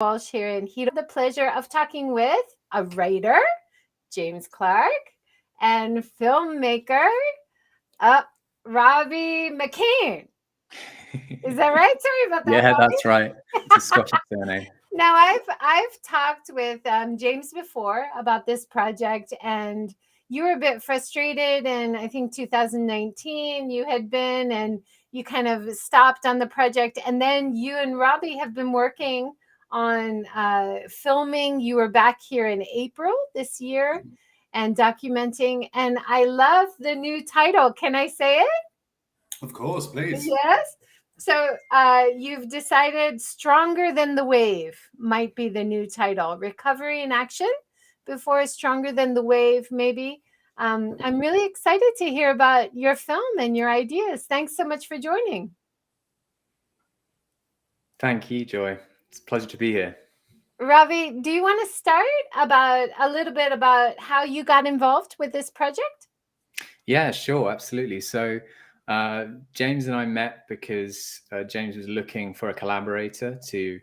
JJWalsh here, and he had the pleasure of talking with a writer, James Clark, and filmmaker, uh, Robbie McKain. Is that right? Sorry about that. Yeah, Robbie. that's right. It's a Scottish surname. Now, I've talked with James before about this project, and you were a bit frustrated. And I think 2019 you had been, and you kind of stopped on the project. And then you and Robbie have been working on filming. You were back here in April this year and documenting. And I love the new title. Can I say it? Of course, please. Yes. So you've decided Stronger Than the Wave might be the new title. Recovery in Action before Stronger Than the Wave, maybe. I'm really excited to hear about your film and your ideas. Thanks so much for joining. Thank you, Joy. It's a pleasure to be here. Robbie, do you want to start a little bit about how you got involved with this project? Yeah, sure, absolutely. So James and I met because James was looking for a collaborator to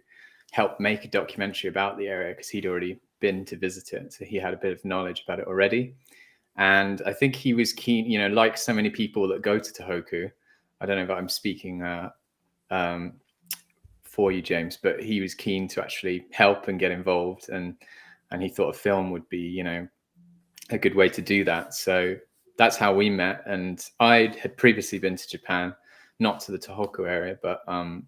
help make a documentary about the area because he'd already been to visit it. So he had a bit of knowledge about it already. And I think he was keen, you know, like so many people that go to Tohoku. I don't know if I'm speaking for you, James, but he was keen to actually help and get involved. And he thought a film would be, you know, a good way to do that. So that's how we met. And I had previously been to Japan, not to the Tohoku area, but I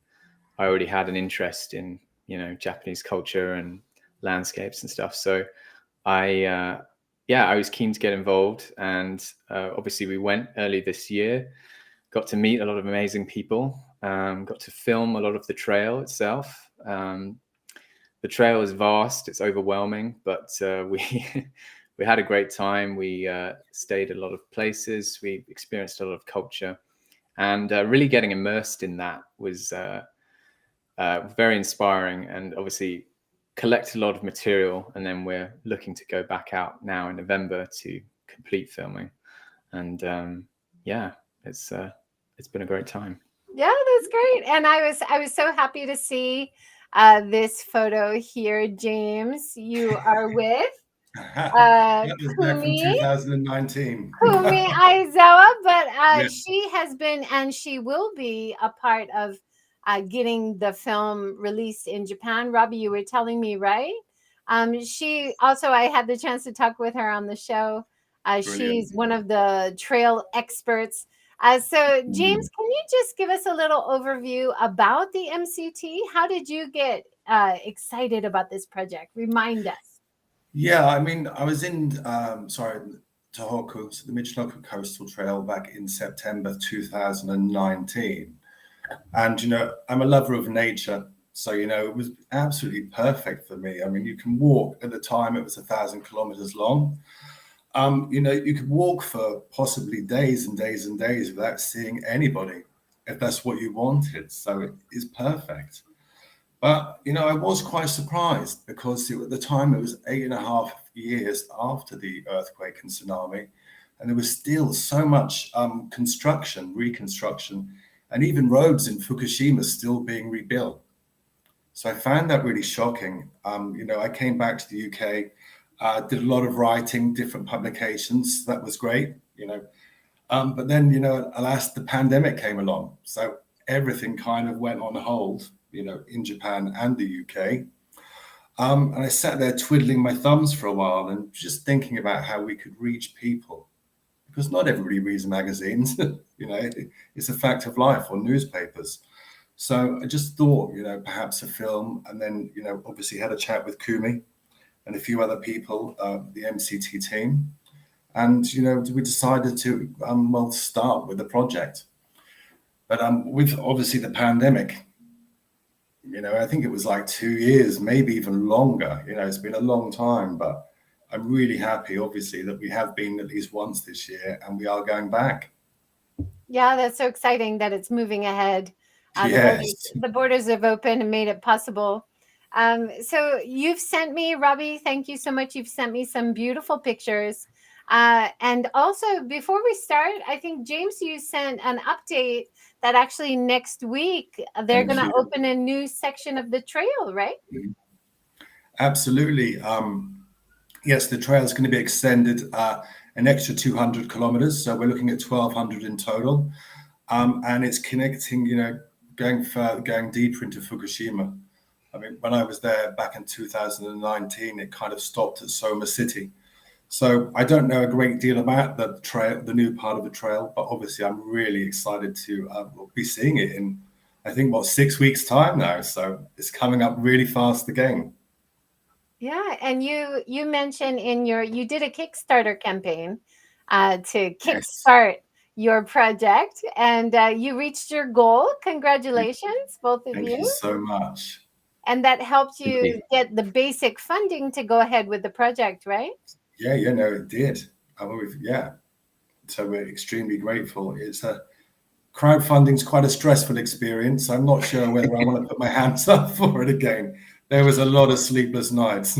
already had an interest in, you know, Japanese culture and landscapes and stuff. So I was keen to get involved. And obviously we went early this year, got to meet a lot of amazing people, got to film a lot of the trail itself. The trail is vast, it's overwhelming, but we had a great time. We stayed at a lot of places. We experienced a lot of culture, and really getting immersed in that was very inspiring. And obviously, collect a lot of material. And then we're looking to go back out now in November to complete filming. And it's been a great time. Yeah, that's great. And I was so happy to see this photo here, James. You are with. That was back from 2019. Kumi Aizawa, but Yes. she has been and she will be a part of getting the film released in Japan. Robbie, you were telling me, right? She also, I had the chance to talk with her on the show. She's one of the trail experts. So, James, can you just give us a little overview about the MCT? How did you get excited about this project? Remind us. Yeah, I mean, I was in, Tohoku, so the Michinoku Coastal Trail back in September 2019. And, you know, I'm a lover of nature. So, you know, it was absolutely perfect for me. I mean, you can walk, at the time it was 1,000 kilometers long. You know, you could walk for possibly days and days and days without seeing anybody, if that's what you wanted. So it is perfect. But, you know, I was quite surprised because at the time it was 8.5 years after the earthquake and tsunami, and there was still so much construction, reconstruction, and even roads in Fukushima still being rebuilt. So I found that really shocking. You know, I came back to the UK, did a lot of writing, different publications. That was great, you know. But then, you know, alas, the pandemic came along. So everything kind of went on hold, you know, in Japan and the UK. And I sat there twiddling my thumbs for a while and just thinking about how we could reach people. Because not everybody reads magazines, you know, it's a fact of life, or newspapers. So I just thought, you know, perhaps a film, and then, you know, obviously had a chat with Kumi and a few other people, the MCT team. And, you know, we decided to, start with the project. But with obviously the pandemic, you know, I think it was like 2 years, maybe even longer. You know, it's been a long time, but I'm really happy, obviously, that we have been at least once this year and we are going back. Yeah, that's so exciting that it's moving ahead. Yes. The borders have opened and made it possible. So you've sent me, Robbie, thank you so much. You've sent me some beautiful pictures. And also, before we start, I think, James, you sent an update that actually next week they're going to open a new section of the trail, right? Absolutely. Yes, the trail is going to be extended an extra 200 kilometers. So we're looking at 1,200 in total. And it's connecting, going further, going deeper into Fukushima. I mean, when I was there back in 2019, it kind of stopped at Soma City. So I don't know a great deal about the trail, the new part of the trail, but obviously I'm really excited to be seeing it in, I think, 6 weeks' time now. So it's coming up really fast again. Yeah, and you mentioned you did a Kickstarter campaign to Yes. kickstart your project, and you reached your goal. Congratulations, both of Thank you you. so much. And that helped Thank you you. get the basic funding to go ahead with the project, right? Yeah, no, it did. I mean, yeah. So we're extremely grateful. It's crowdfunding's quite a stressful experience. I'm not sure whether I want to put my hands up for it again. There was a lot of sleepless nights,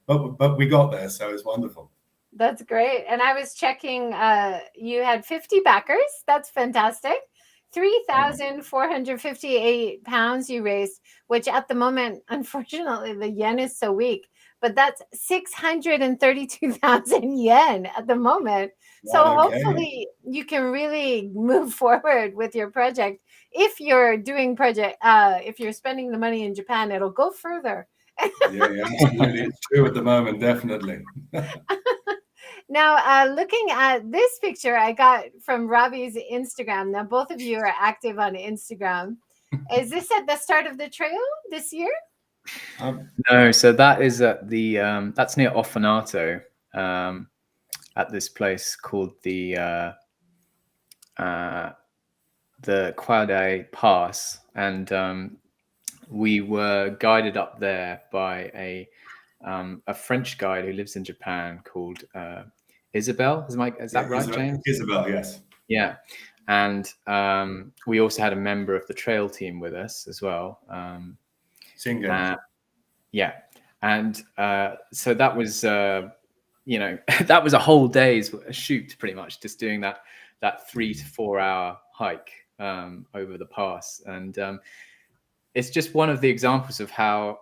but we got there, so it's wonderful. That's great. And I was checking, you had 50 backers. That's fantastic. 3,458 pounds you raised, which at the moment, unfortunately, the yen is so weak, but that's 632,000 yen at the moment. So Right, okay. hopefully you can really move forward with your project. If you're doing if you're spending the money in Japan, it'll go further. Yeah, absolutely. It's true at the moment, definitely. Now, looking at this picture I got from Robbie's Instagram. Now, both of you are active on Instagram. Is this at the start of the trail this year? No, so that is at the that's near Ofanato, at this place called the Kwadai Pass, and we were guided up there by a French guide who lives in Japan called Isabel. Is that right, James? Isabel, yes. Yeah, and we also had a member of the trail team with us as well. Singo. Yeah, and so that was that was a whole day's shoot, pretty much, just doing that 3 to 4 hour hike over the pass, and it's just one of the examples of how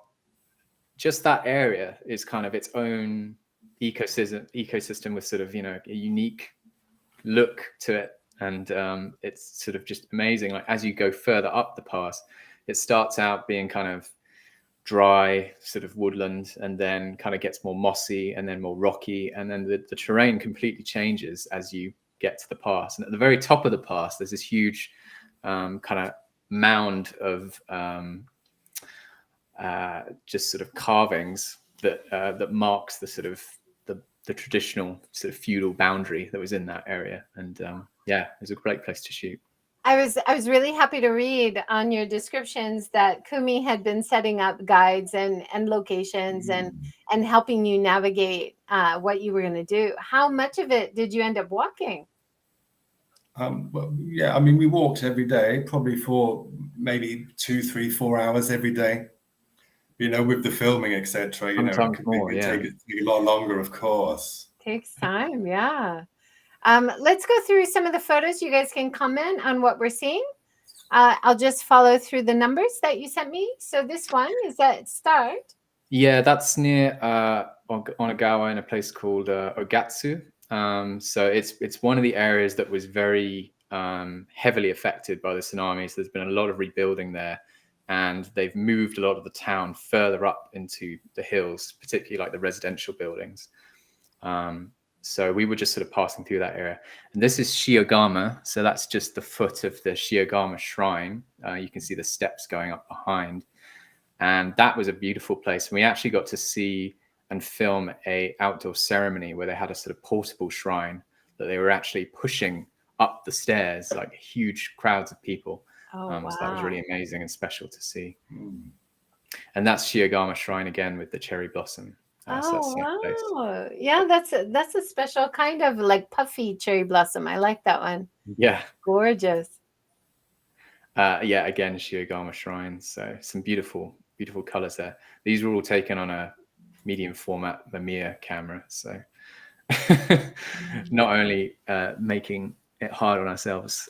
just that area is kind of its own ecosystem with sort of a unique look to it, and it's sort of just amazing. Like, as you go further up the pass, it starts out being kind of dry sort of woodland, and then kind of gets more mossy and then more rocky, and then the terrain completely changes as you get to the pass. And at the very top of the pass, there's this huge kind of mound of just sort of carvings that marks the sort of the traditional sort of feudal boundary that was in that area. And yeah, it was a great place to shoot. I was really happy to read on your descriptions that Kumi had been setting up guides and locations and helping you navigate what you were going to do. How much of it did you end up walking? Well, yeah, I mean, we walked every day, probably for maybe 2, 3, 4 hours every day. With the filming, etc. Sometimes it more, could yeah. take a lot longer, of course. Takes time, yeah. Let's go through some of the photos. You guys can comment on what we're seeing. I'll just follow through the numbers that you sent me. So this one is at start. Yeah, that's near Onagawa in a place called Ogatsu. So it's one of the areas that was very heavily affected by the tsunamis. There's been a lot of rebuilding there, and they've moved a lot of the town further up into the hills, particularly like the residential buildings. So we were just sort of passing through that area. And this is Shiogama. So that's just the foot of the Shiogama shrine. You can see the steps going up behind. And that was a beautiful place. And we actually got to see and film a outdoor ceremony where they had a sort of portable shrine that they were actually pushing up the stairs, like huge crowds of people. Oh, wow. So that was really amazing and special to see. And that's Shiogama Shrine again with the cherry blossom. So wow. Yeah, that's a special kind of like puffy cherry blossom. I like that one. Yeah. Gorgeous. Yeah, again, Shiogama Shrine. So some beautiful, beautiful colors there. These were all taken on a medium format Mamiya camera. So not only making it hard on ourselves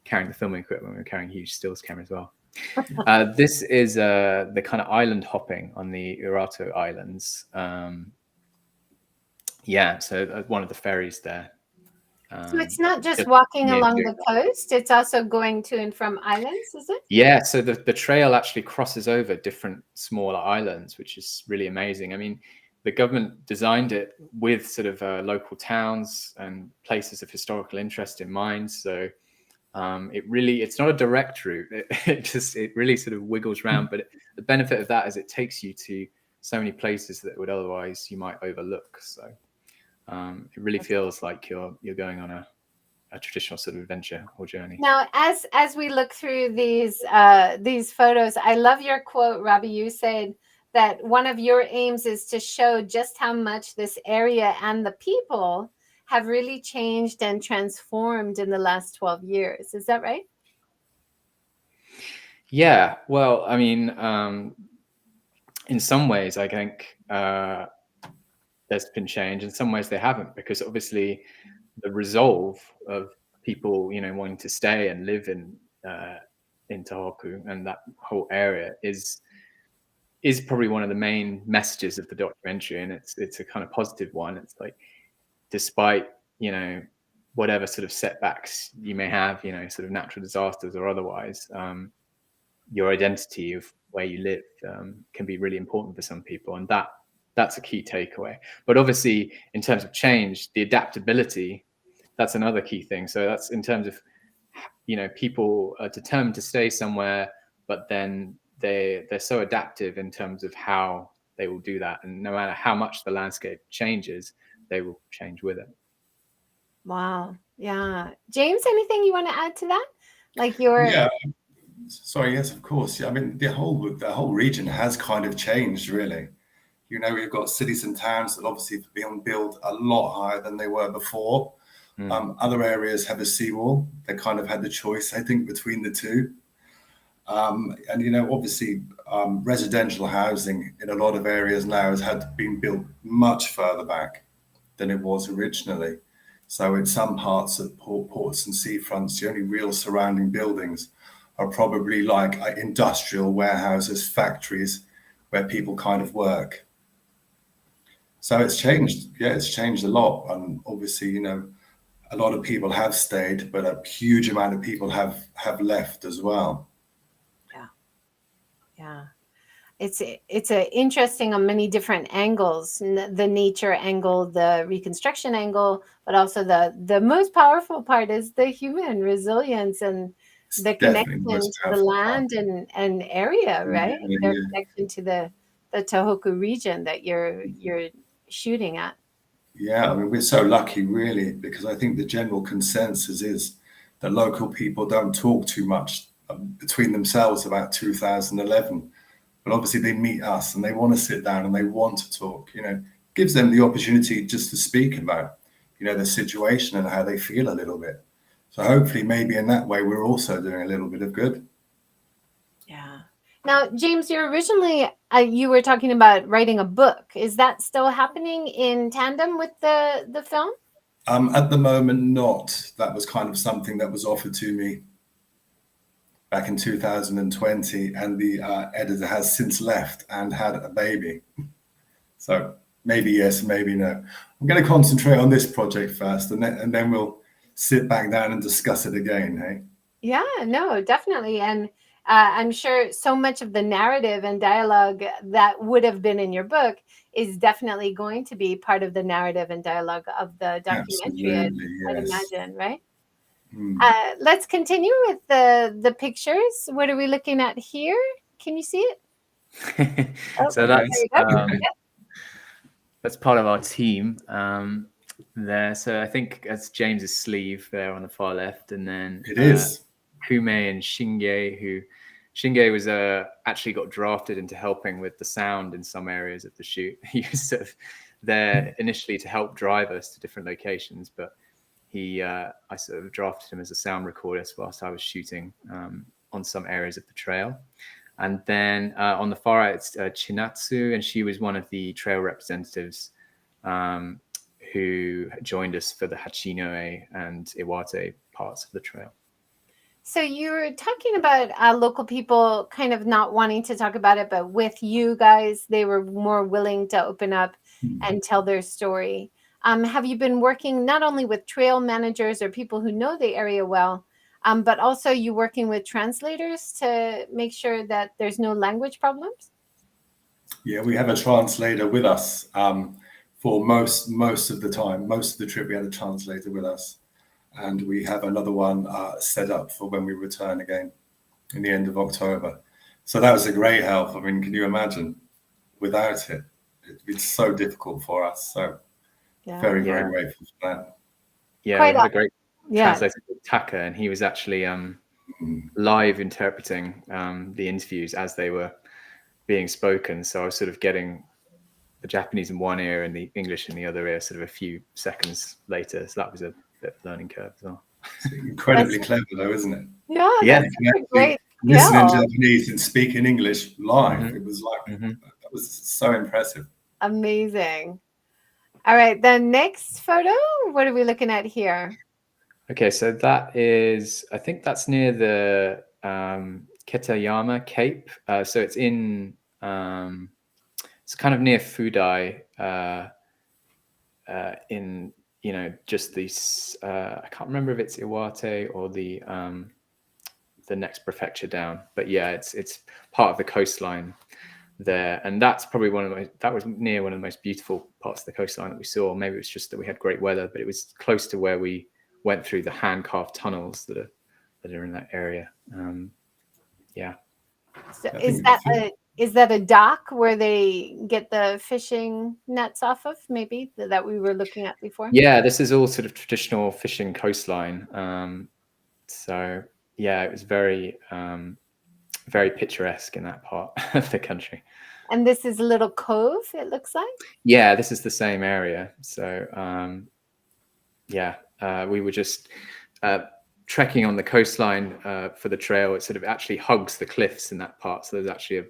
carrying the filming equipment, we were carrying huge stills camera as well. This is the kind of island hopping on the Urato Islands. So one of the ferries there. So it's not just walking along the coast, it's also going to and from islands, is it? Yeah, so the trail actually crosses over different smaller islands, which is really amazing. I mean, the government designed it with sort of local towns and places of historical interest in mind. So it's not a direct route. It really sort of wiggles around. But the benefit of that is it takes you to so many places that would otherwise you might overlook. So it really feels like you're going on a traditional sort of adventure or journey. Now, as we look through these photos, I love your quote, Robbie. You said that one of your aims is to show just how much this area and the people have really changed and transformed in the last 12 years. Is that right? Yeah. Well, I mean, in some ways, I think there's been change. In some ways, they haven't, because obviously the resolve of people, wanting to stay and live in Tohoku and that whole area is probably one of the main messages of the documentary, and it's a kind of positive one. It's like, despite whatever sort of setbacks you may have, sort of natural disasters or otherwise, your identity of where you live can be really important for some people, and that's a key takeaway. But obviously, in terms of change, the adaptability, that's another key thing. So that's in terms of, people are determined to stay somewhere, but then they're so adaptive in terms of how they will do that. And no matter how much the landscape changes, they will change with it. Wow. Yeah. James, anything you want to add to that? Yeah. Sorry, yes, of course. Yeah, I mean, the whole region has kind of changed, really. We've got cities and towns that obviously have been built a lot higher than they were before. Other areas have a seawall. They kind of had the choice, I think, between the two. And obviously, residential housing in a lot of areas now has been built much further back than it was originally. So in some parts of ports and seafronts, the only real surrounding buildings are probably like industrial warehouses, factories, where people kind of work. So it's changed. Yeah, it's changed a lot. And obviously, a lot of people have stayed, but a huge amount of people have left as well. Yeah. It's interesting on many different angles, the nature angle, the reconstruction angle, but also the most powerful part is the human resilience and the connection to the land and area, right? Their connection to the Tohoku region that you're shooting at. Yeah, I mean, we're so lucky, really, because I think the general consensus is that local people don't talk too much between themselves about 2011. But obviously they meet us and they want to sit down and they want to talk, gives them the opportunity just to speak about, their situation and how they feel a little bit. So hopefully maybe in that way, we're also doing a little bit of good. Yeah. Now, James, you're originally, you were talking about writing a book. Is that still happening in tandem with the film? At the moment, not. That was kind of something that was offered to me back in 2020, and the editor has since left and had a baby. So maybe yes, maybe no. I'm going to concentrate on this project first, and then we'll sit back down and discuss it again, hey? Yeah, no, definitely. And I'm sure so much of the narrative and dialogue that would have been in your book is definitely going to be part of the narrative and dialogue of the documentary, I'd imagine, right? Let's continue with the pictures. What are we looking at here? Can you see it? So that's part of our team there. So I think that's James's sleeve there on the far left, and then it is Kume and Shinge was actually got drafted into helping with the sound in some areas of the shoot. He was sort of there initially to help drive us to different locations, but I sort of drafted him as a sound recordist whilst I was shooting on some areas of the trail. And then on the far right, it's Chinatsu, and she was one of the trail representatives who joined us for the Hachinoe and Iwate parts of the trail. So you were talking about local people kind of not wanting to talk about it, but with you guys, they were more willing to open up and tell their story. Have you been working not only with trail managers or people who know the area well, but also you working with translators to make sure that there's no language problems? Yeah, we have a translator with us for most of the time. Most of the trip, we had a translator with us, and we have another one set up for when we return again in the end of October. So that was a great help. I mean, can you imagine? Without it, it's so difficult for us. So very grateful for that. Yeah, Quite we had a great Yeah. translator called Taka, and he was actually live interpreting the interviews as they were being spoken. So I was sort of getting the Japanese in one ear and the English in the other ear sort of a few seconds later. So that was a bit of a learning curve as well. It's incredibly clever though, isn't it? Yeah, Yeah. that's such a great Listen in skill. Japanese and speak in English live. Mhm. It was like, Mhm. that was so impressive. Amazing. All right, the next photo, what are we looking at here? Okay, so that is, I think that's near the Ketayama Cape. So it's in, it's kind of near Fudai, in, you know, just these, I can't remember if it's Iwate or the next prefecture down, but yeah, it's part of the coastline there, and that's probably that was near one of the most beautiful parts of the coastline that we saw. Maybe it's just that we had great weather, but it was close to where we went through the hand-carved tunnels that are in that area. Yeah. So is that a dock where they get the fishing nets off of, maybe that we were looking at before? Yeah, this is all sort of traditional fishing coastline. So yeah, it was very very picturesque in that part of the country. And this is a little cove, it looks like? Yeah, this is the same area. So yeah, we were just trekking on the coastline for the trail. It sort of actually hugs the cliffs in that part. So there's actually a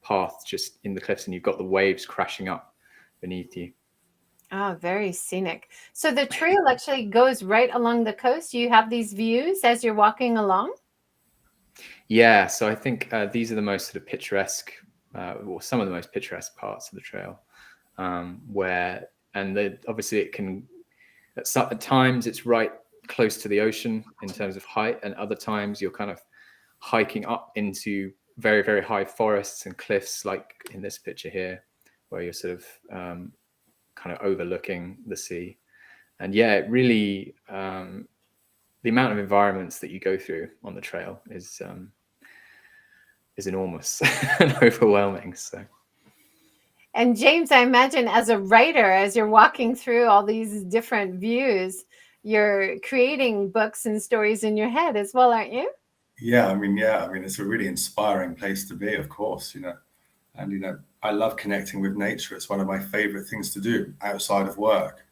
path just in the cliffs, and you've got the waves crashing up beneath you. Oh, very scenic. So the trail actually goes right along the coast. You have these views as you're walking along? Yeah, so I think these are the most sort of picturesque, or some of the most picturesque parts of the trail, where, and obviously it can, at times it's right close to the ocean in terms of height, and other times you're kind of hiking up into very, very high forests and cliffs, like in this picture here, where you're sort of kind of overlooking the sea. And yeah, it really, the amount of environments that you go through on the trail is enormous and overwhelming. So. And James, I imagine as a writer, as you're walking through all these different views, you're creating books and stories in your head as well, aren't you? Yeah, I mean, it's a really inspiring place to be, of course, you know. And, you know, I love connecting with nature. It's one of my favorite things to do outside of work.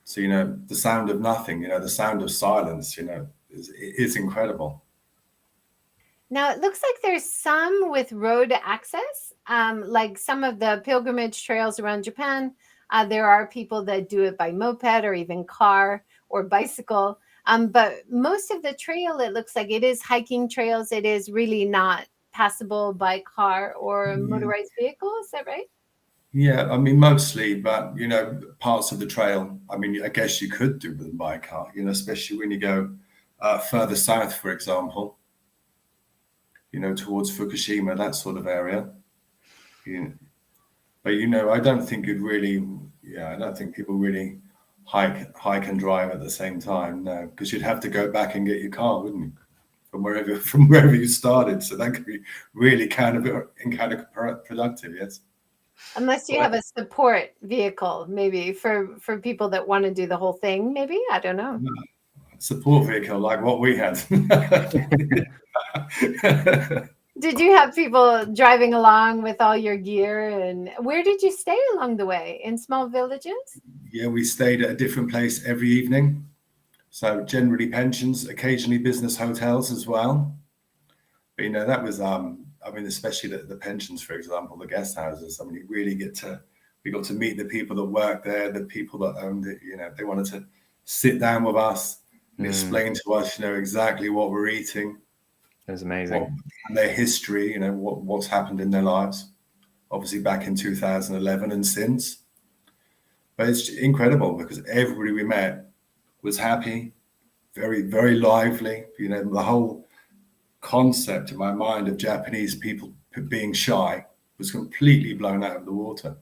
So, you know, the sound of nothing, you know, the sound of silence, you know, is incredible. Now, it looks like there's some with road access, like some of the pilgrimage trails around Japan. There are people that do it by moped or even car or bicycle. But most of the trail, it looks like it is hiking trails. It is really not passable by car or motorized vehicle. Is that right? Yeah, I mean, mostly, but, you know, parts of the trail, I mean, I guess you could do them by car, you know, especially when you go further south, for example, you know, towards Fukushima, that sort of area. But, you know, I don't think I don't think people really hike and drive at the same time, no, because you'd have to go back and get your car, wouldn't you? From wherever you started. So that could be really counterproductive, yes. Unless you have a support vehicle, maybe for people that want to do the whole thing, maybe. I don't know. Support vehicle like what we had. Did you have people driving along with all your gear? And where did you stay along the way? In small villages? Yeah, we stayed at a different place every evening. So generally pensions, occasionally business hotels as well. But, you know, that was, I mean, especially the pensions, for example, the guest houses. I mean, we got to meet the people that worked there, the people that owned it. You know, they wanted to sit down with us and explain to us, exactly what we're eating. It was amazing. And their history, what's happened in their lives, obviously back in 2011 and since. But it's incredible because everybody we met was happy, very, very lively. The whole concept in my mind of Japanese people being shy was completely blown out of the water.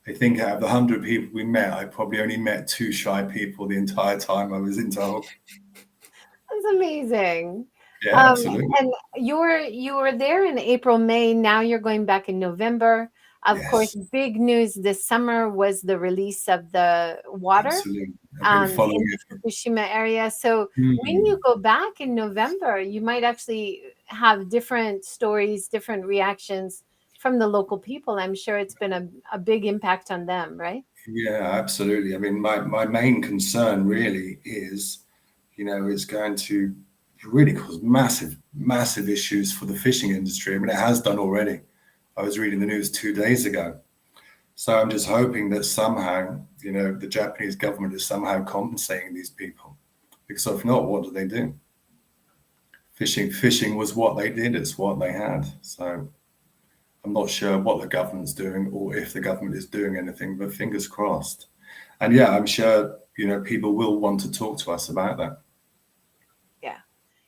I think out of the 100 people we met, I probably only met 2 shy people the entire time I was in Tohoku. That's amazing. Yeah, absolutely. And you were there in April, May. Now you're going back in November. Of course, big news this summer was the release of the water Absolutely. in the Fukushima area. So when you go back in November, you might actually have different stories, different reactions from the local people. I'm sure it's been a big impact on them, right? Yeah, absolutely. I mean, my main concern really is, it's going to really cause massive, massive issues for the fishing industry. I mean, it has done already. I was reading the news 2 days ago. So I'm just hoping that somehow, the Japanese government is somehow compensating these people. Because if not, what do they do? Fishing was what they did. It's what they had. So I'm not sure what the government's doing or if the government is doing anything, but fingers crossed. And yeah, I'm sure, people will want to talk to us about that. Yeah.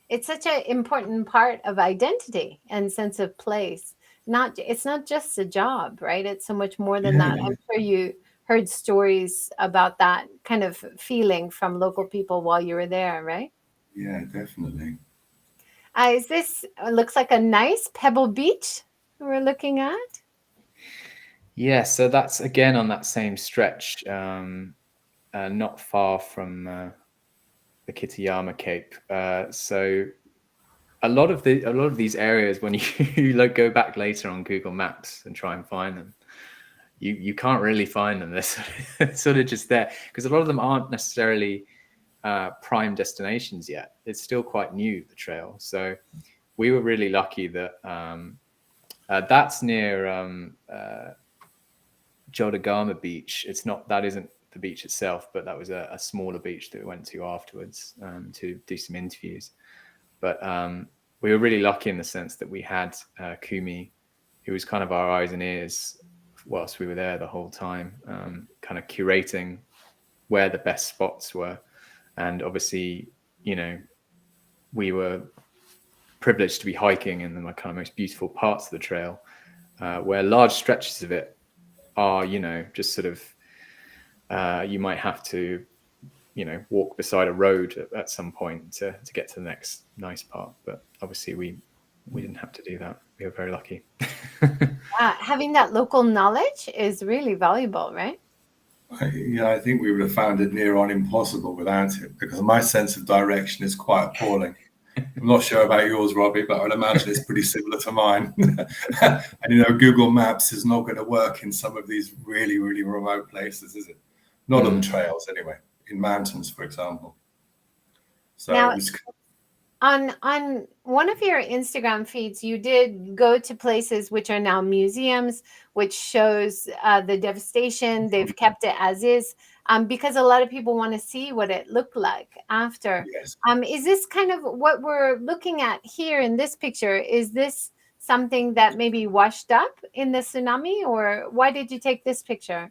It's such an important part of identity and sense of place. It's not just a job, right? It's so much more than that. I'm sure you heard stories about that kind of feeling from local people while you were there, right? Yeah, definitely. Looks like a nice Pebble Beach we're looking at? Yeah, so that's again on that same stretch, not far from the Kitayama Cape. So a lot of these areas, when you go back later on Google Maps and try and find them, you can't really find them. They're sort of just there because a lot of them aren't necessarily prime destinations yet. It's still quite new, the trail. So we were really lucky that that's near Jodagama Beach. That isn't the beach itself, but that was a smaller beach that we went to afterwards to do some interviews. But we were really lucky in the sense that we had Kumi, who was kind of our eyes and ears whilst we were there the whole time, kind of curating where the best spots were. And obviously, we were privileged to be hiking in the kind of most beautiful parts of the trail, where large stretches of it are, just sort of, you might have to, walk beside a road at some point to get to the next nice part. But obviously we didn't have to do that. We were very lucky. Having that local knowledge is really valuable, right? I think we would have found it near on impossible without it, because my sense of direction is quite appalling. I'm not sure about yours, Robbie, but I would imagine it's pretty similar to mine. And Google Maps is not going to work in some of these really, really remote places, is it? Not on trails, anyway. In mountains, for example. So now, it was... on one of your Instagram feeds, you did go to places which are now museums, which shows the devastation. They've kept it as is, because a lot of people want to see what it looked like after. Yes. Is this kind of what we're looking at here in this picture? Is this something that maybe washed up in the tsunami, or why did you take this picture?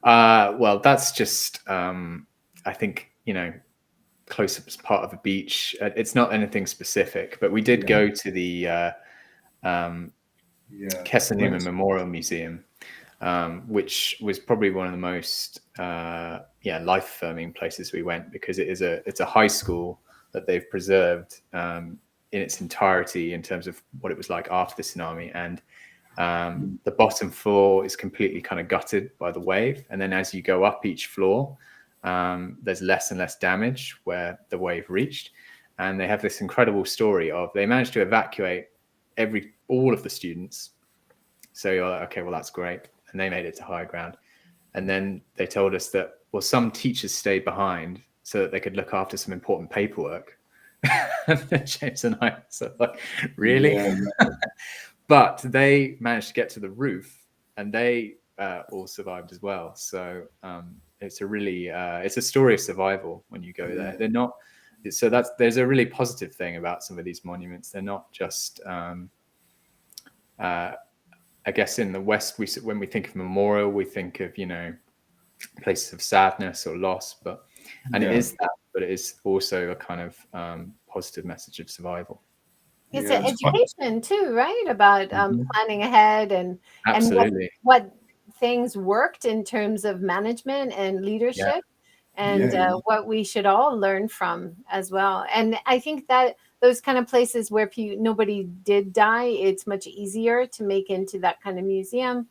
Well, that's just, I think, close-up part of a beach. It's not anything specific, but we did go to the Kesennuma Memorial Museum, which was probably one of the most life-affirming places we went, because it's a high school that they've preserved in its entirety in terms of what it was like after the tsunami. And the bottom floor is completely kind of gutted by the wave, and then as you go up each floor, there's less and less damage where the wave reached. And they have this incredible story of they managed to evacuate all of the students. So you're like, okay, well, that's great. And they made it to higher ground. And then they told us that, well, some teachers stayed behind so that they could look after some important paperwork. James and I so like, really? Yeah. But they managed to get to the roof, and they all survived as well. So it's a really it's a story of survival when you go there. They're not, so there's a really positive thing about some of these monuments. They're not just I guess in the West, when we think of memorial, we think of, places of sadness or loss, and it is that, but it is also a kind of positive message of survival. It's an education too, right? About planning ahead and absolutely what things worked in terms of management and leadership, and what we should all learn from as well. And I think that those kind of places where nobody did die, it's much easier to make into that kind of museum,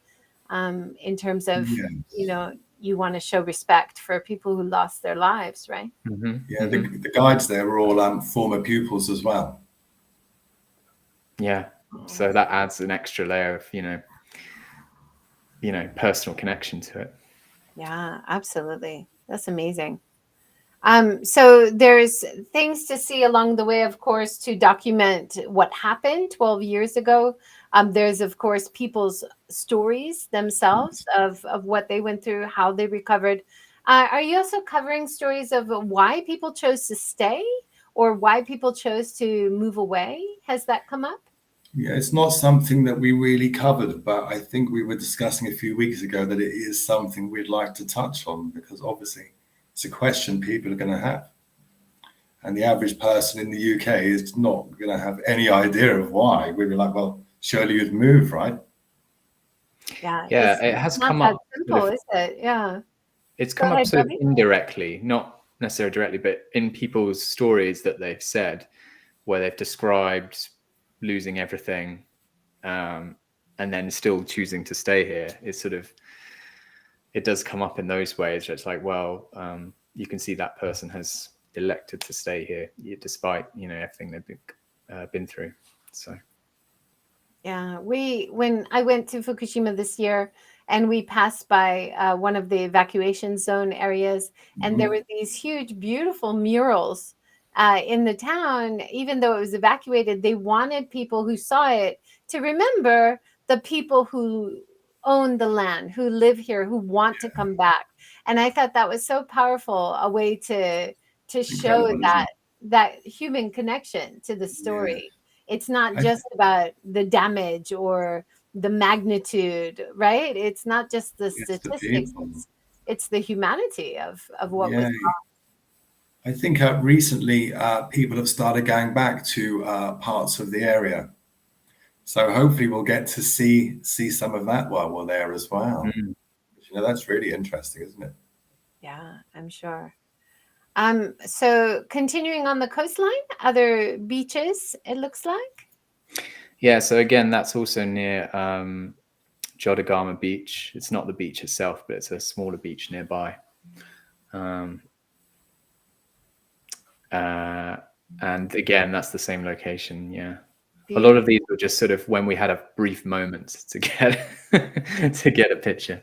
in terms of you want to show respect for people who lost their lives, right? The guides there were all former pupils as well. So that adds an extra layer of personal connection to it. Yeah, absolutely. That's amazing. So there's things to see along the way, of course, to document what happened 12 years ago. There's, of course, people's stories themselves of what they went through, how they recovered. Are you also covering stories of why people chose to stay or why people chose to move away? Has that come up? Yeah, it's not something that we really covered, but I think we were discussing a few weeks ago that it is something we'd like to touch on, because obviously it's a question people are going to have. And the average person in the UK is not going to have any idea of why. We'd be like, well, surely you'd move, right? Yeah, it has come up. Simple, is it? Yeah. It's come up sort of indirectly, not necessarily directly, but in people's stories that they've said, where they've described losing everything, and then still choosing to stay here. It's sort of, it does come up in those ways. It's like, well, you can see that person has elected to stay here despite everything they've been through. So yeah, when I went to Fukushima this year, and we passed by one of the evacuation zone areas, and there were these huge, beautiful murals in the town. Even though it was evacuated, they wanted people who saw it to remember the people who own the land, who live here, who want to come back. And I thought that was so powerful, a way to show that human connection to the story. It's not just about the damage or the magnitude, right? It's not just the statistics. It's the humanity of what was wrong. I think recently people have started going back to parts of the area. So hopefully we'll get to see some of that while we're there as well. That's really interesting, isn't it? Yeah, I'm sure. So continuing on the coastline, other beaches, it looks like? Yeah, so again, that's also near Jodagama Beach. It's not the beach itself, but it's a smaller beach nearby. And again, that's the same location. Yeah. A lot of these were just sort of when we had a brief moment to get to get a picture.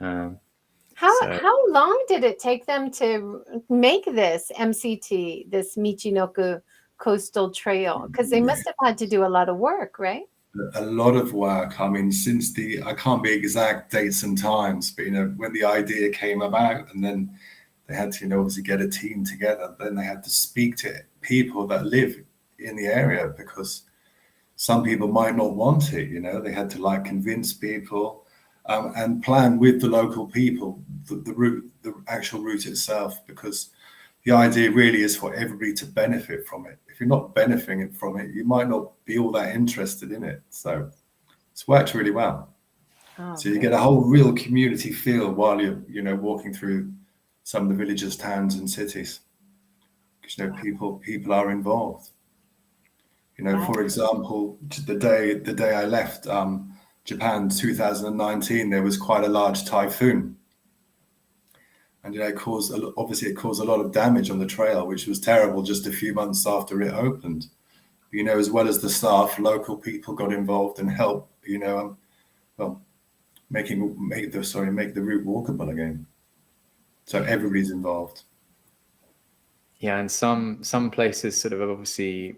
How long did it take them to make this MCT, this Michinoku Coastal Trail? Because they must have had to do a lot of work, right? A lot of work. I mean, since I can't be exact dates and times, but when the idea came about, and then they had to obviously get a team together. Then they had to speak to people that live in the area, because some people might not want it. They had to convince people and plan with the local people the route, the actual route itself, because the idea really is for everybody to benefit from it. If you're not benefiting from it, you might not be all that interested in it. So it's worked really well. So you get a whole real community feel while you're walking through some of the villages, towns, and cities, because people are involved. For example, the day I left Japan, 2019, there was quite a large typhoon, and it caused a lot of damage on the trail, which was terrible just a few months after it opened. But, as well as the staff, local people got involved and helped. Make the route walkable again. So everybody's involved. Yeah, and some places sort of obviously,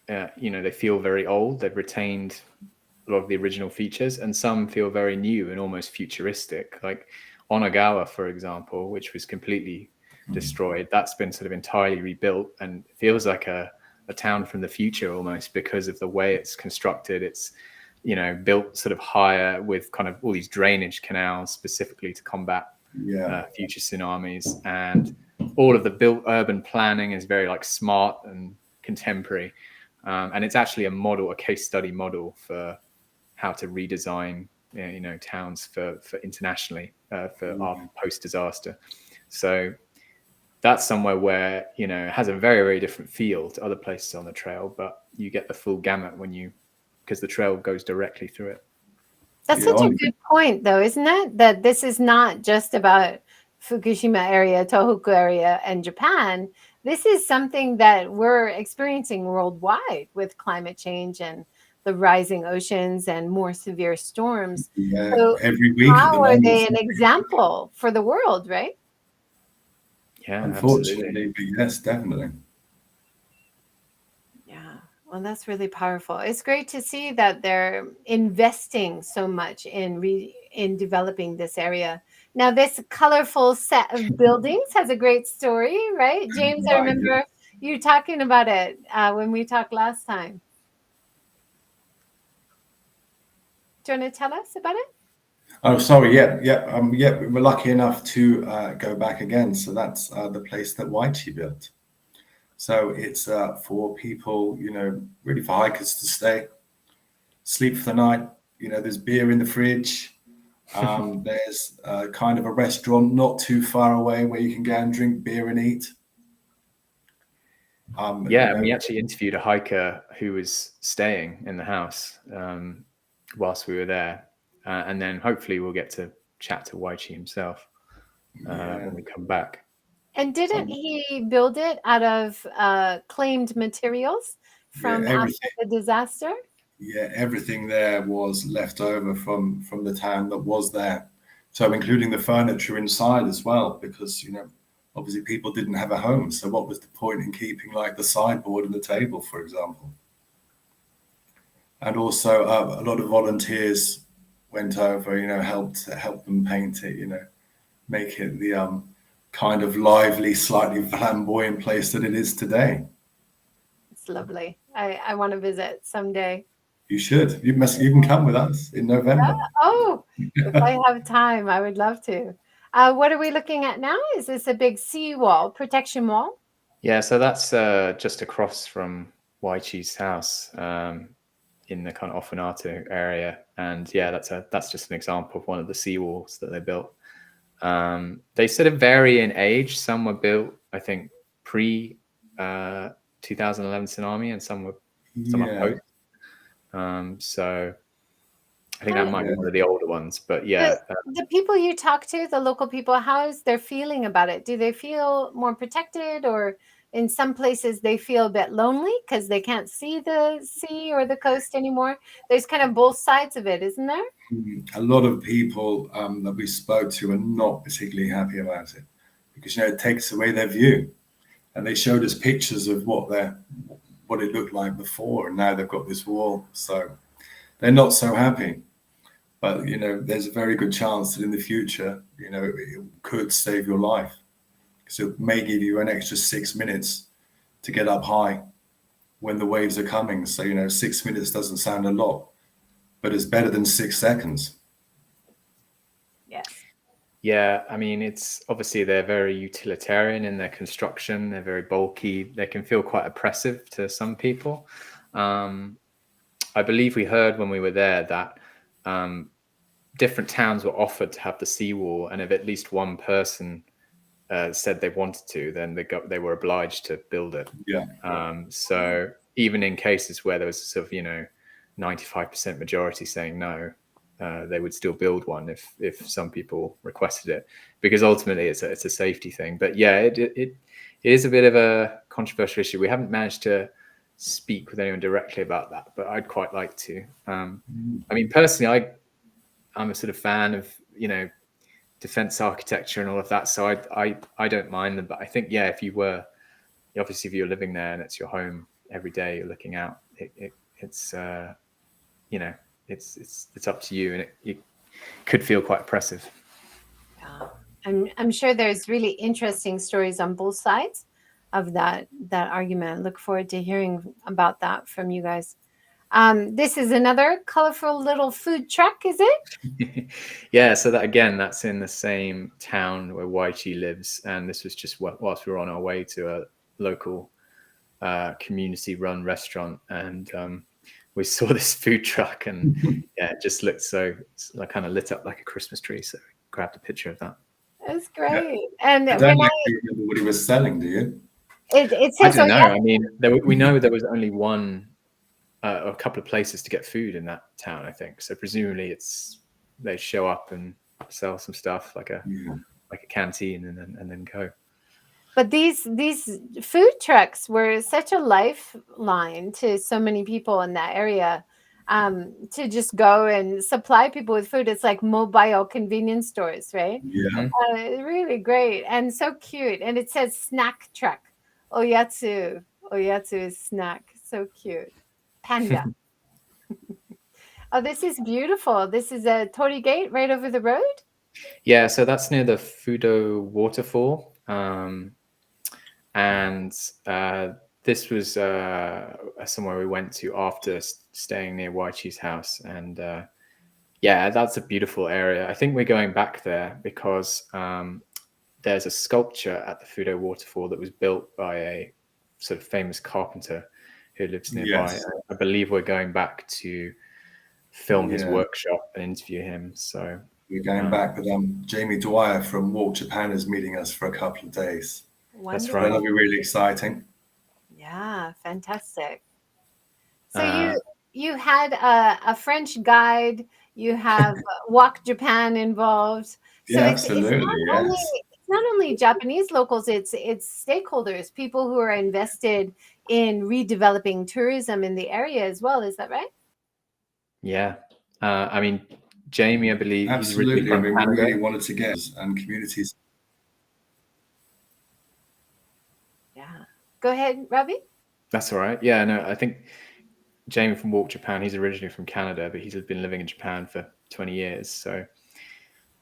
they feel very old. They've retained a lot of the original features, and some feel very new and almost futuristic. Like Onagawa, for example, which was completely destroyed, that's been sort of entirely rebuilt and feels like a town from the future almost, because of the way it's constructed. It's, you know, built sort of higher with kind of all these drainage canals specifically to combat future tsunamis, and all of the built urban planning is very like smart and contemporary, and it's actually a case study model for how to redesign, you know, towns for internationally for our post disaster. So that's somewhere where, you know, it has a very, very different feel to other places on the trail, but you get the full gamut because the trail goes directly through it. That's such a good point, though, isn't it? That this is not just about Fukushima area, Tohoku area, and Japan. This is something that we're experiencing worldwide with climate change and the rising oceans and more severe storms. Yeah, so every week. How are they an example for the world, right? Yeah, unfortunately, absolutely. but yes, definitely. Yeah, well, that's really powerful. It's great to see that they're investing so much in developing this area. Now, this colorful set of buildings has a great story, right, James? I remember you talking about it when we talked last time. Do you want to tell us about it? Oh, sorry. Yeah. We were lucky enough to go back again. So that's the place that Whitey built. So it's for people, you know, really for hikers to stay, sleep for the night. You know, there's beer in the fridge. There's kind of a restaurant not too far away where you can go and drink beer and eat. We actually interviewed a hiker who was staying in the house whilst we were there. And then hopefully we'll get to chat to Waichi himself when we come back. And didn't he build it out of claimed materials from after the disaster? Yeah, everything there was left over from the town that was there. So including the furniture inside as well, because, you know, obviously people didn't have a home. So what was the point in keeping like the sideboard and the table, for example? And also a lot of volunteers went over, you know, helped them paint it, you know, make it the kind of lively, slightly flamboyant place that it is today. It's lovely. I want to visit someday. You should. You can come with us in November. Yeah. Oh, if I have time, I would love to. What are we looking at now? Is this a big seawall, protection wall? Yeah, so that's just across from Waichi's house in the kind of Ofanato area. And yeah, that's just an example of one of the seawalls that they built. They sort of vary in age. Some were built, I think, pre 2011 tsunami, and some are post. So I think that might be one of the older ones. But yeah, the people you talk to, the local people, how is their feeling about it? Do they feel more protected, or in some places they feel a bit lonely because they can't see the sea or the coast anymore? There's kind of both sides of it, isn't there? A lot of people that we spoke to are not particularly happy about it because, you know, it takes away their view. And they showed us pictures of what it looked like before, and now they've got this wall. So they're not so happy. But, you know, there's a very good chance that in the future, you know, it could save your life. So it may give you an extra 6 minutes to get up high when the waves are coming. So, you know, 6 minutes doesn't sound a lot, but it's better than 6 seconds. Yes. Yeah, I mean, it's obviously they're very utilitarian in their construction. They're very bulky. They can feel quite oppressive to some people. I believe we heard when we were there that different towns were offered to have the seawall, and if at least one person said they wanted to, then they were obliged to build it. Yeah. So even in cases where there was sort of, you know, 95% majority saying no, they would still build one if some people requested it, because ultimately it's a safety thing. But yeah, it is a bit of a controversial issue. We haven't managed to speak with anyone directly about that, but I'd quite like to. I mean, personally, I'm a sort of fan of, you know, defense architecture and all of that, so I don't mind them. But I think, yeah, if you're living there and it's your home every day, you're looking out, it's you know, it's up to you, and it could feel quite oppressive. Yeah. I'm sure there's really interesting stories on both sides of that argument. Look forward to hearing about that from you guys. This is another colorful little food truck, is it? Yeah, so that's in the same town where Waichi lives, and this was just whilst we were on our way to a local community-run restaurant, and we saw this food truck, and yeah, it just looked so like kind of lit up like a Christmas tree. So we grabbed a picture of that. That's great. Yeah. And I don't remember what he was selling. Do you? It says, I don't know. I mean, we know there was only one. A couple of places to get food in that town, I think. So presumably they show up and sell some stuff like a canteen and then go. But these food trucks were such a lifeline to so many people in that area, to just go and supply people with food. It's like mobile convenience stores, right? Yeah. Really great and so cute. And it says snack truck. Oyatsu is snack. So cute. Panda. Oh, this is beautiful. This is a Tori Gate right over the road. Yeah, so that's near the Fudo waterfall, and this was somewhere we went to after staying near Waichi's house, and yeah, that's a beautiful area. I think we're going back there because there's a sculpture at the Fudo waterfall that was built by a sort of famous carpenter who lives nearby. Yes. I believe we're going back to film his workshop and interview him. So we're going back with Jamie Dwyer from Walk Japan is meeting us for a couple of days. Wonderful. That's right. That'll be really exciting. Yeah, fantastic. So you had a French guide. You have Walk Japan involved. So yeah, absolutely. It's not only Japanese locals, it's stakeholders, people who are invested in redeveloping tourism in the area as well. Is that right? Yeah. I mean, Jamie, I believe. Absolutely. We really wanted to get and communities. Yeah. Go ahead, Robbie. That's all right. Yeah, no, I think Jamie from Walk Japan, he's originally from Canada, but he's been living in Japan for 20 years. So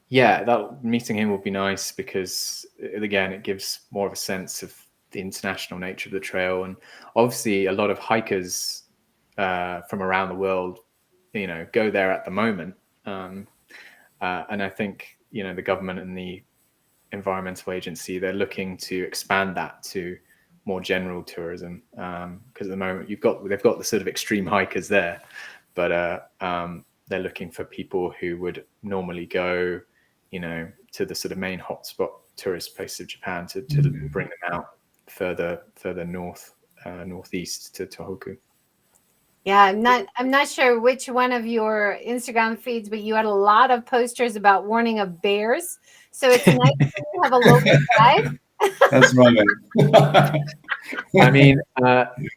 yeah, meeting him would be nice because, again, it gives more of a sense of the international nature of the trail. And obviously a lot of hikers from around the world, go there at the moment. And I think, the government and the environmental agency, they're looking to expand that to more general tourism. Because at the moment they've got the sort of extreme hikers there, but they're looking for people who would normally go, to the sort of main hotspot tourist places of Japan to bring them out further northeast to Tohoku. Yeah, I'm not sure which one of your Instagram feeds, but you had a lot of posters about warning of bears. So it's nice to have a local guide. That's right. I mean,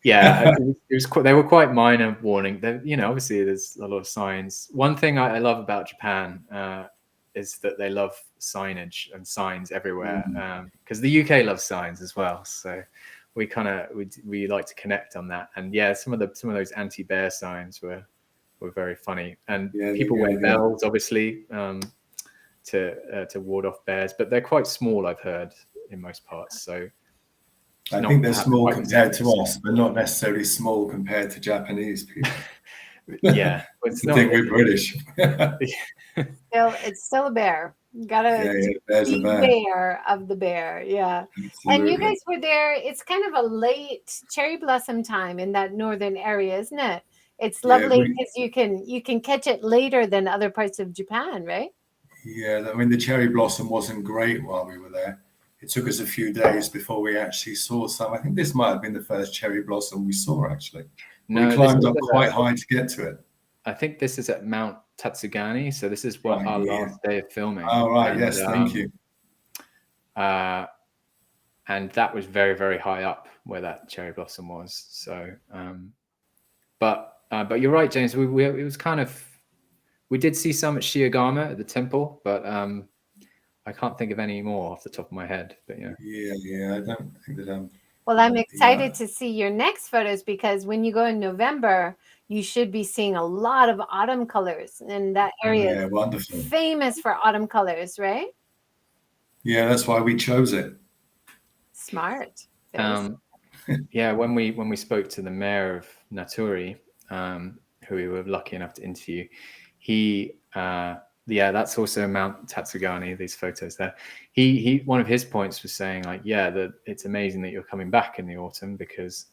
yeah, they were quite minor warning. Obviously there's a lot of signs. One thing I love about Japan is that they love signage and signs everywhere, because the UK loves signs as well. So we like to connect on that. And yeah, some of those anti-bear signs were very funny. And people wear bells, obviously, to ward off bears, but they're quite small, I've heard, in most parts. So I think they're small compared to us, but not necessarily small compared to Japanese people. Yeah, I think we're British. It's still a bear. You gotta be aware of the bear. Yeah. Absolutely. And you guys were there. It's kind of a late cherry blossom time in that northern area, isn't it? It's lovely because you can catch it later than other parts of Japan, right? Yeah, I mean the cherry blossom wasn't great while we were there. It took us a few days before we actually saw some. I think this might have been the first cherry blossom we saw, actually. No, we climbed up quite high to get to it. I think this is at Mount Tatsugani. So this is our last day of filming. Oh, right. Yes, thank you. And that was very, very high up where that cherry blossom was. So, but you're right, James. It was kind of, we did see some at Shiogama at the temple, but I can't think of any more off the top of my head. But yeah. Yeah. I don't think that. Well, I'm excited to see your next photos because when you go in November, you should be seeing a lot of autumn colors, and that area is wonderful. Famous for autumn colors, right? Yeah, that's why we chose it. Smart. Yeah, when we spoke to the mayor of Naturi, who we were lucky enough to interview, he that's also Mount Tatsugani, these photos there. He one of his points was saying, like, yeah, that it's amazing that you're coming back in the autumn, because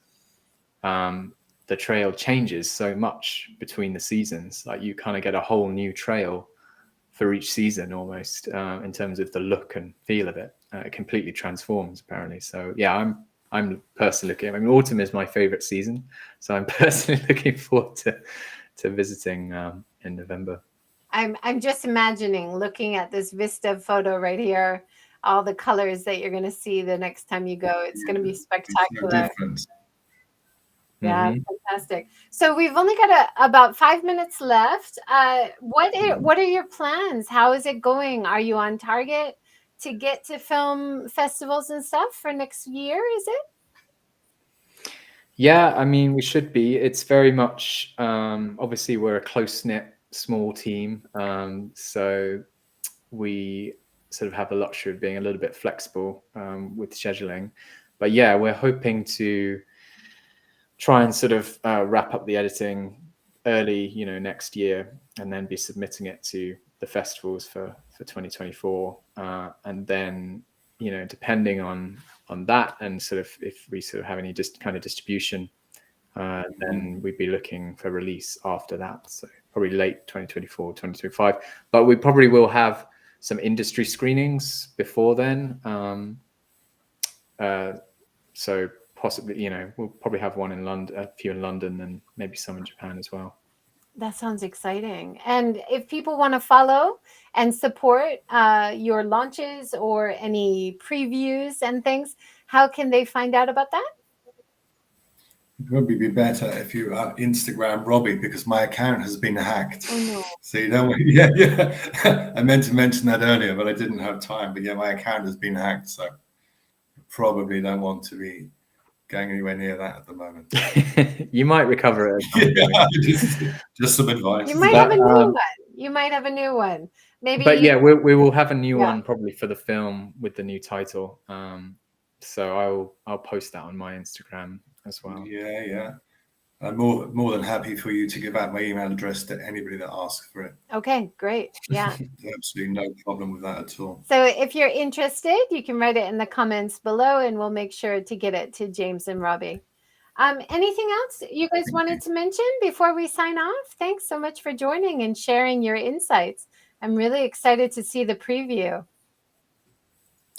the trail changes so much between the seasons. Like, you kind of get a whole new trail for each season almost, in terms of the look and feel of it. It completely transforms, apparently. So yeah, I'm personally looking. I mean, autumn is my favorite season, so I'm personally looking forward to visiting in November. I'm just imagining looking at this vista photo right here, all the colors that you're going to see the next time you go. It's going to be spectacular. Yeah, fantastic. So we've only got about 5 minutes left. What are your plans? How is it going? Are you on target to get to film festivals and stuff for next year? Is it? Yeah, I mean, we should be. It's very much, obviously we're a close-knit small team, so we sort of have the luxury of being a little bit flexible with scheduling. But yeah, we're hoping to try and sort of wrap up the editing early, next year, and then be submitting it to the festivals for 2024, and then, depending on that, and sort of if we sort of have any kind of distribution, then we'd be looking for release after that. So probably late 2024, 2025. But we probably will have some industry screenings before then. So possibly, we'll probably have one in London, a few in London, and maybe some in Japan as well. That sounds exciting. And if people want to follow and support your launches or any previews and things, how can they find out about that? It would probably be better if you Instagram Robbie, because my account has been hacked. Oh, no. So you don't want, yeah. I meant to mention that earlier, but I didn't have time. But yeah, my account has been hacked, so probably don't want to be going anywhere near that at the moment. You might recover it. Yeah, just some advice. You might have a new one. You might have a new one. Maybe. But yeah, we will have a new one probably for the film with the new title. So I'll post that on my Instagram as well. Yeah. I'm more than happy for you to give out my email address to anybody that asks for it. Okay, great. Yeah. Absolutely no problem with that at all. So if you're interested, you can write it in the comments below, and we'll make sure to get it to James and Robbie. Anything else you guys wanted to mention before we sign off? Thanks so much for joining and sharing your insights. I'm really excited to see the preview.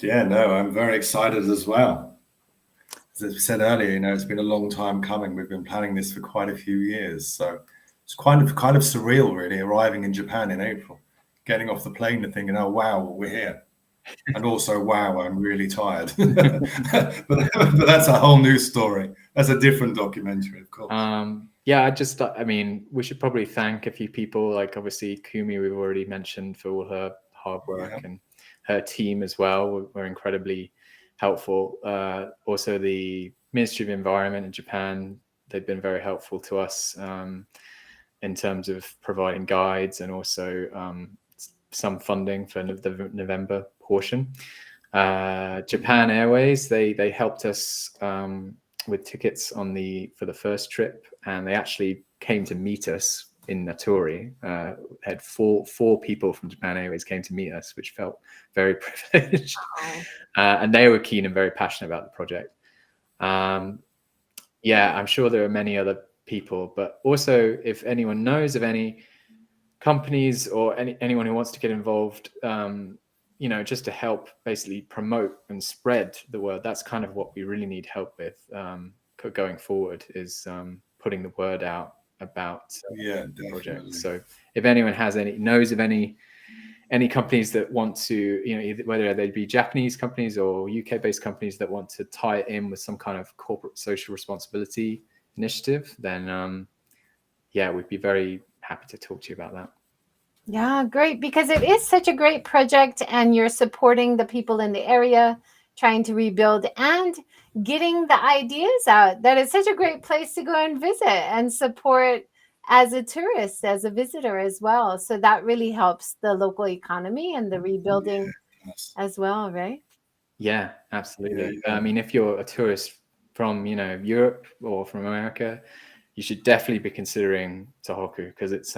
Yeah, no, I'm very excited as well. As I said earlier, it's been a long time coming. We've been planning this for quite a few years. So it's kind of surreal, really, arriving in Japan in April, getting off the plane and thinking, oh, wow, we're here. And also, wow, I'm really tired. but that's a whole new story. That's a different documentary, of course. Yeah, I mean, we should probably thank a few people, like obviously Kumi, we've already mentioned, for all her hard work, and her team as well were incredibly helpful. Also, the Ministry of Environment in Japan, they've been very helpful to us in terms of providing guides and also some funding for the November portion. Japan Airways, they helped us with tickets for the first trip, and they actually came to meet us in Naturi. Had four people from Japan Airways came to meet us, which felt very privileged. And they were keen and very passionate about the project. Yeah, I'm sure there are many other people, but also if anyone knows of any companies or anyone who wants to get involved, just to help basically promote and spread the word. That's kind of what we really need help with going forward, is putting the word out about the project. So if anyone knows of any companies that want to, whether they be Japanese companies or UK-based companies that want to tie it in with some kind of corporate social responsibility initiative, then we'd be very happy to talk to you about that. Yeah, great, because it is such a great project, and you're supporting the people in the area, trying to rebuild and getting the ideas out. That is such a great place to go and visit and support as a tourist, as a visitor as well. So that really helps the local economy and the rebuilding Yes. as well, right? Yeah, absolutely. Yeah. I mean, if you're a tourist from, you know, Europe or from America, you should definitely be considering Tohoku, because it's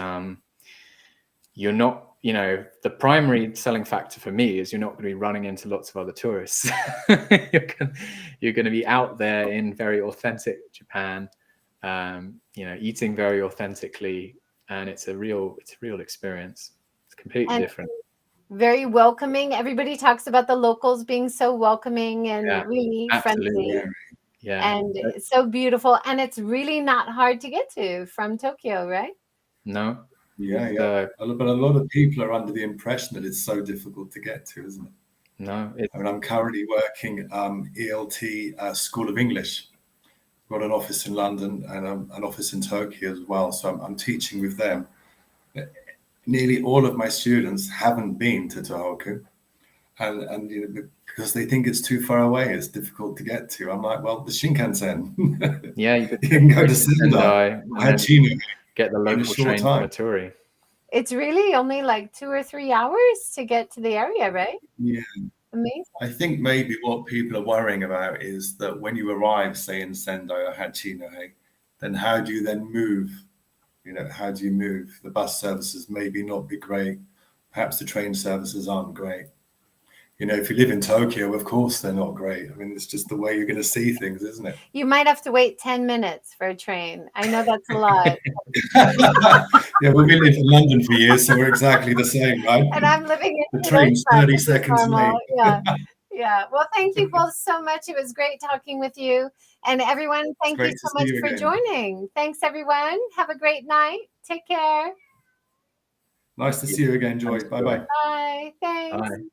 you're not, you know, the primary selling factor for me is you're not going to be running into lots of other tourists. You're going to be out there in very authentic Japan, you know, eating very authentically, and it's a real experience. It's completely different. Very welcoming. Everybody talks about the locals being so welcoming and really absolutely. friendly. Yeah. And it's so beautiful. And it's really not hard to get to from Tokyo, right? No. Yeah. But a lot of people are under the impression that it's so difficult to get to, isn't it? No. I mean, I'm currently working ELT School of English. Got an office in London and an office in Tokyo as well. So I'm teaching with them. Nearly all of my students haven't been to Tohoku, and you know, because they think it's too far away, it's difficult to get to. I'm like, well, the Shinkansen. Yeah, you can go to Sendai, Hachino, get the local train to Matori. It's really only like 2 or 3 hours to get to the area, right? Yeah. Amazing. I think maybe what people are worrying about is that when you arrive, say in Sendai or Hachinohe, then how do you then move? You know, how do you move? The bus services maybe not be great. Perhaps the train services aren't great. You know, if you live in Tokyo, of course they're not great. I mean, it's just the way you're going to see things, isn't it? You might have to wait 10 minutes for a train. I know that's a lot. Yeah, we've been living in London for years, so we're exactly the same, right? And I'm living in the train's 30 seconds late. Yeah. Well, thank you both so much. It was great talking with you. And everyone, thank you so much for joining. Thanks, everyone. Have a great night. Take care. Nice to see you again, Joy. Bye-bye. Bye. Thanks. Bye.